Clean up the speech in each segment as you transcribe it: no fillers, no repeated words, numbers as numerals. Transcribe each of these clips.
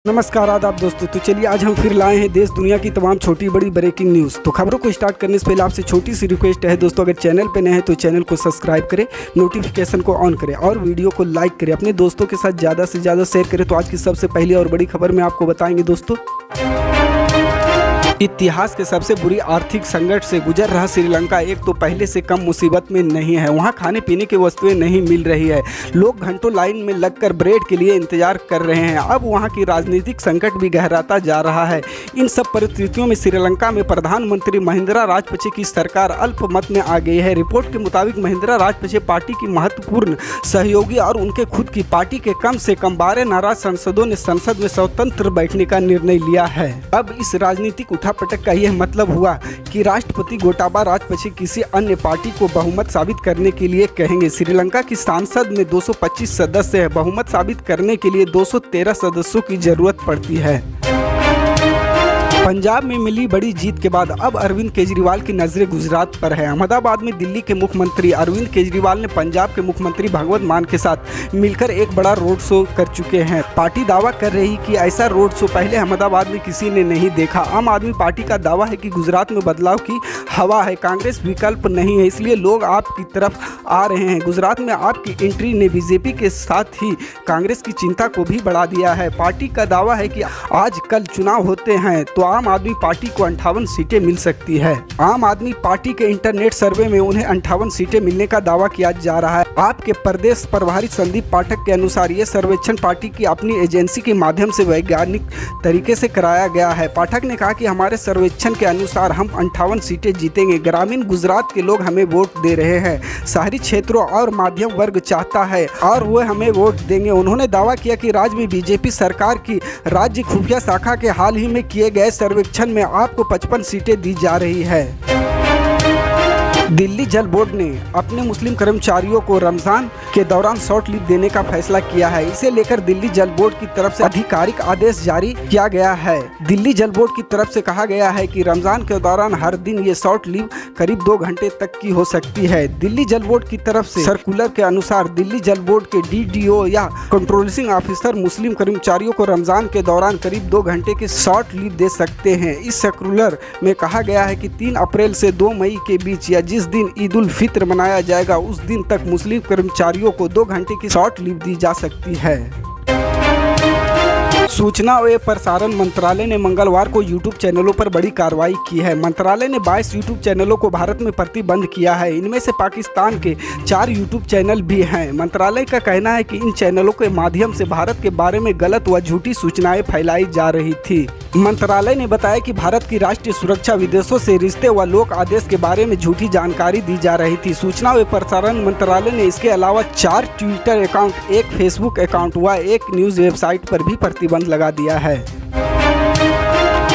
नमस्कार आदाब दोस्तों। तो चलिए आज हम फिर लाए हैं देश दुनिया की तमाम छोटी बड़ी ब्रेकिंग न्यूज़। तो खबरों को स्टार्ट करने से पहले आपसे छोटी सी रिक्वेस्ट है दोस्तों, अगर चैनल पे नए हैं तो चैनल को सब्सक्राइब करें, नोटिफिकेशन को ऑन करें और वीडियो को लाइक करें, अपने दोस्तों के साथ ज़्यादा से ज़्यादा शेयर करें। तो आज की सबसे पहली और बड़ी खबर में आपको बताएंगे दोस्तों, इतिहास के सबसे बुरी आर्थिक संकट से गुजर रहा श्रीलंका एक तो पहले से कम मुसीबत में नहीं है। वहां खाने पीने की वस्तुएं नहीं मिल रही है, लोग घंटों लाइन में लगकर ब्रेड के लिए इंतजार कर रहे हैं। अब वहां की राजनीतिक संकट भी गहराता जा रहा है। इन सब परिस्थितियों में श्रीलंका में प्रधानमंत्री महिंद्रा राजपक्षे की सरकार अल्पमत में आ गई है। रिपोर्ट के मुताबिक महिंद्रा राजपक्षे पार्टी की महत्वपूर्ण सहयोगी और उनके खुद की पार्टी के कम से कम 12 नाराज सांसदों ने संसद में स्वतंत्र बैठने का निर्णय लिया है। अब इस राजनीतिक उठापटक का यह मतलब हुआ कि राष्ट्रपति गोटाबा राजपक्षे किसी अन्य पार्टी को बहुमत साबित करने के लिए कहेंगे। श्रीलंका की संसद में 225 सदस्य है, बहुमत साबित करने के लिए 213 सदस्यों की जरूरत पड़ती है। पंजाब में मिली बड़ी जीत के बाद अब अरविंद केजरीवाल की नजरें गुजरात पर है। अहमदाबाद में दिल्ली के मुख्यमंत्री अरविंद केजरीवाल ने पंजाब के मुख्यमंत्री भगवंत मान के साथ मिलकर एक बड़ा रोड शो कर चुके हैं। पार्टी दावा कर रही कि ऐसा रोड शो पहले अहमदाबाद में किसी ने नहीं देखा। आम आदमी पार्टी का दावा है कि गुजरात में बदलाव की हवा है, कांग्रेस विकल्प नहीं है, इसलिए लोग आपकी तरफ आ रहे हैं। गुजरात में आपकी एंट्री ने बीजेपी के साथ ही कांग्रेस की चिंता को भी बढ़ा दिया है। पार्टी का दावा है कि आज कल चुनाव होते हैं तो आम आदमी पार्टी को 58 सीटें मिल सकती है। आम आदमी पार्टी के इंटरनेट सर्वे में उन्हें 58 सीटें मिलने का दावा किया जा रहा है। आपके प्रदेश प्रभारी संदीप पाठक के अनुसार ये सर्वेक्षण पार्टी की अपनी एजेंसी के माध्यम से वैज्ञानिक तरीके से कराया गया है। पाठक ने कहा कि हमारे सर्वेक्षण के अनुसार हम 58 सीटें जीतेंगे। ग्रामीण गुजरात के लोग हमें वोट दे रहे हैं, शहरी क्षेत्रों और मध्यम वर्ग चाहता है और वो हमें वोट देंगे। उन्होंने दावा किया कि राज्य में बीजेपी सरकार की राज्य खुफिया शाखा के हाल ही में किए गए सर्वेक्षण में आपको 55 सीटें दी जा रही है। दिल्ली जल बोर्ड ने अपने मुस्लिम कर्मचारियों को रमजान के दौरान शॉर्ट लीव देने का फैसला किया है। इसे लेकर दिल्ली जल बोर्ड की तरफ से आधिकारिक आदेश जारी किया गया है। दिल्ली जल बोर्ड की तरफ से कहा गया है कि रमजान के दौरान हर दिन ये शॉर्ट लीव करीब 2 घंटे तक की हो सकती है। दिल्ली जल बोर्ड की तरफ से सर्कुलर के अनुसार दिल्ली जल बोर्ड के डीडीओ या कंट्रोलिंग ऑफिसर मुस्लिम कर्मचारियों को रमजान के दौरान करीब 2 घंटे की शॉर्ट लीव दे सकते हैं। इस सर्कुलर में कहा गया है कि 3 अप्रैल से 2 मई के बीच या जिस दिन ईद उल फित्र मनाया जाएगा उस दिन तक मुस्लिम कर्मचारियों को 2 घंटे की शॉर्ट लीव दी जा सकती है। सूचना व प्रसारण मंत्रालय ने मंगलवार को यूट्यूब चैनलों पर बड़ी कार्रवाई की है। मंत्रालय ने 22 यूट्यूब चैनलों को भारत में प्रतिबंध किया है। इनमें से पाकिस्तान के 4 यूट्यूब चैनल भी हैं। मंत्रालय का कहना है कि इन चैनलों के माध्यम से भारत के बारे में गलत व झूठी सूचनाएं फैलाई जा रही थी। मंत्रालय ने बताया कि भारत की राष्ट्रीय सुरक्षा, विदेशों से रिश्ते व लोक आदेश के बारे में झूठी जानकारी दी जा रही थी। सूचना व प्रसारण मंत्रालय ने इसके अलावा 4 ट्विटर अकाउंट, 1 फेसबुक अकाउंट व 1 न्यूज़ वेबसाइट पर भी प्रतिबंध लगा दिया है।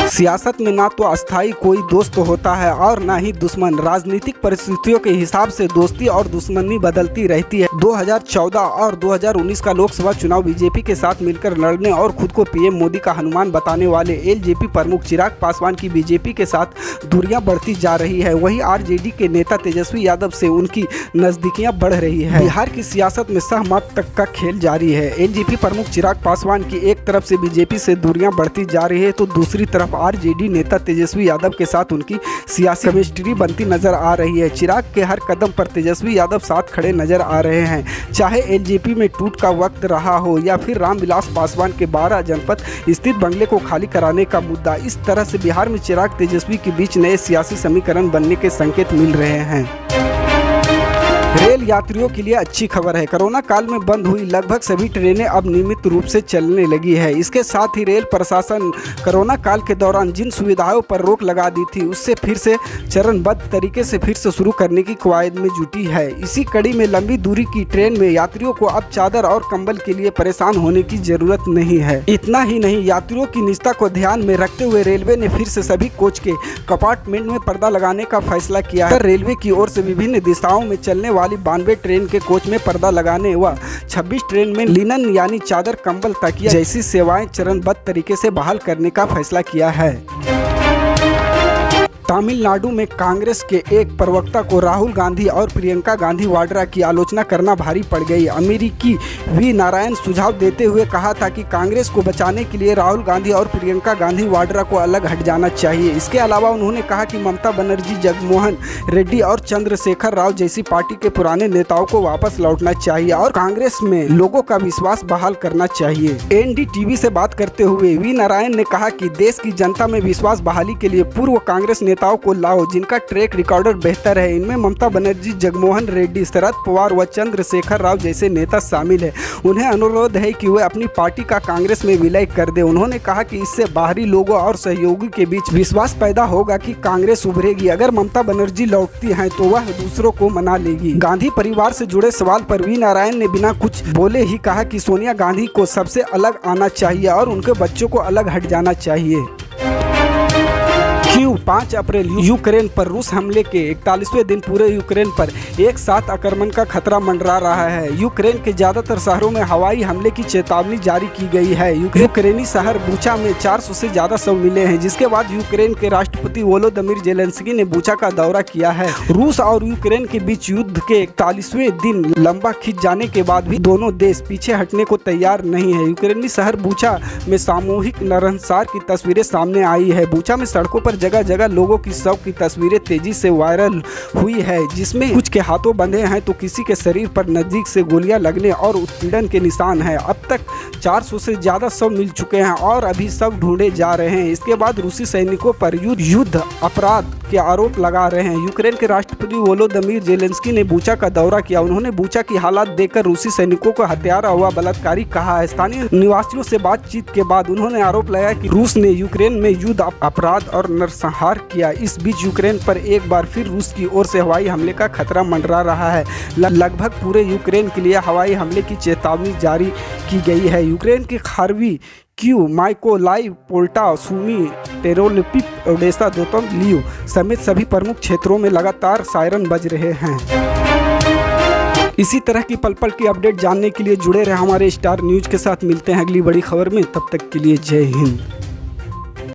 सियासत में ना तो अस्थायी कोई दोस्त होता है और ना ही दुश्मन। राजनीतिक परिस्थितियों के हिसाब से दोस्ती और दुश्मनी बदलती रहती है। 2014 और 2019 का लोकसभा चुनाव बीजेपी के साथ मिलकर लड़ने और खुद को पीएम मोदी का हनुमान बताने वाले एलजेपी प्रमुख चिराग पासवान की बीजेपी के साथ दूरियां बढ़ती जा रही है। वहीं आरजेडी के नेता तेजस्वी यादव से उनकी नजदीकियां बढ़ रही है। बिहार की सियासत में सहमत तक का खेल जारी है। एलजेपी प्रमुख चिराग पासवान की एक तरफ से बीजेपी से दूरियां बढ़ती जा रही है तो दूसरी तरफ आरजेडी नेता तेजस्वी यादव के साथ उनकी सियासी केमिस्ट्री बनती नजर आ रही है। चिराग के हर कदम पर तेजस्वी यादव साथ खड़े नजर आ रहे हैं। चाहे एलजेपी में टूट का वक्त रहा हो या फिर रामविलास पासवान के 12 जनपद स्थित बंगले को खाली कराने का मुद्दा, इस तरह से बिहार में चिराग तेजस्वी के बीच नए सियासी समीकरण बनने के संकेत मिल रहे हैं। रेल यात्रियों के लिए अच्छी खबर है। कोरोना काल में बंद हुई लगभग सभी ट्रेनें अब नियमित रूप से चलने लगी है। इसके साथ ही रेल प्रशासन कोरोना काल के दौरान जिन सुविधाओं पर रोक लगा दी थी उससे फिर से चरणबद्ध तरीके से फिर से शुरू करने की कवायद में जुटी है। इसी कड़ी में लंबी दूरी की ट्रेन में यात्रियों को अब चादर और कंबल के लिए परेशान होने की जरूरत नहीं है। इतना ही नहीं, यात्रियों की निजता को ध्यान में रखते हुए रेलवे ने फिर से सभी कोच के कंपार्टमेंट में पर्दा लगाने का फैसला किया है। रेलवे की ओर से विभिन्न दिशाओं में चलने वाली 92 ट्रेन के कोच में पर्दा लगाने व 26 ट्रेन में लिनन यानी चादर, कंबल, तकिया जैसी सेवाएं चरणबद्ध तरीके से बहाल करने का फैसला किया है। तमिलनाडु में कांग्रेस के एक प्रवक्ता को राहुल गांधी और प्रियंका गांधी वाड्रा की आलोचना करना भारी पड़ गई। अमेरिकी वी नारायण सुझाव देते हुए कहा था कि कांग्रेस को बचाने के लिए राहुल गांधी और प्रियंका गांधी वाड्रा को अलग हट जाना चाहिए। इसके अलावा उन्होंने कहा कि ममता बनर्जी, जगनमोहन रेड्डी और चंद्रशेखर राव जैसी पार्टी के पुराने नेताओं को वापस लौटना चाहिए और कांग्रेस में लोगों का विश्वास बहाल करना चाहिए। एनडीटीवी से बात करते हुए वी नारायण ने कहा कि देश की जनता में विश्वास बहाली के लिए पूर्व कांग्रेस नेताओं को लाओ जिनका ट्रैक रिकॉर्ड बेहतर है। इनमें ममता बनर्जी, जगनमोहन रेड्डी, शरद पवार व चंद्रशेखर राव जैसे नेता शामिल है। उन्हें अनुरोध है कि वे अपनी पार्टी का कांग्रेस में विलय कर दे। उन्होंने कहा कि इससे बाहरी लोगों और सहयोगी के बीच विश्वास पैदा होगा कि कांग्रेस उभरेगी। अगर ममता बनर्जी लौटती हैं तो वह दूसरों को मना लेगी। गांधी परिवार से जुड़े सवाल पर वी नारायण ने बिना कुछ बोले ही कहा कि सोनिया गांधी को सबसे अलग आना चाहिए और उनके बच्चों को अलग हट जाना चाहिए। 5 अप्रैल यूक्रेन पर रूस हमले के 41वें दिन पूरे यूक्रेन पर एक साथ आक्रमण का खतरा मंडरा रहा है। यूक्रेन के ज्यादातर शहरों में हवाई हमले की चेतावनी जारी की गई है। यूक्रेनी शहर बुचा में 400 से ज्यादा शव मिले हैं, जिसके बाद यूक्रेन के राष्ट्रपति वोलोदिमीर ज़ेलेंस्की ने बुचा का दौरा किया है। रूस और यूक्रेन के बीच युद्ध के 41वें दिन लंबा खिंच जाने के बाद भी दोनों देश पीछे हटने को तैयार नहीं है। यूक्रेनी शहर बुचा में सामूहिक नरसंहार की तस्वीरें सामने आई है। बुचा में सड़कों पर जगह जगह लोगों की शव की तस्वीरें तेजी से वायरल हुई है, जिसमें कुछ के हाथों बंधे हैं तो किसी के शरीर पर नजदीक से गोलियां लगने और उत्पीड़न के निशान हैं। अब तक 400 से ज्यादा शव मिल चुके हैं और अभी सब ढूंढे जा रहे हैं। इसके बाद रूसी सैनिकों पर युद्ध अपराध के आरोप लगा रहे हैं। यूक्रेन के राष्ट्रपति वोलोदिमीर ज़ेलेंस्की ने बुचा का दौरा किया। उन्होंने बुचा की हालात देखकर रूसी सैनिकों को हत्यारा हुआ बलात्कारी कहा है। स्थानीय निवासियों से बातचीत के बाद उन्होंने आरोप लगाया कि रूस ने यूक्रेन में युद्ध अपराध और नरसंहार किया। इस बीच यूक्रेन पर एक बार फिर रूस की ओर से हवाई हमले का खतरा मंडरा रहा है। लगभग पूरे यूक्रेन के लिए हवाई हमले की चेतावनी जारी की गई है। यूक्रेन की Kharkiv, Kyiv, Mykolaiv, Poltava, Sumy, Ternopil, Odesa, दोतम, लियो समेत सभी प्रमुख क्षेत्रों में लगातार सायरन बज रहे हैं। इसी तरह की पल पल की अपडेट जानने के लिए जुड़े रहे हमारे स्टार न्यूज के साथ। मिलते हैं अगली बड़ी खबर में, तब तक के लिए जय हिंद।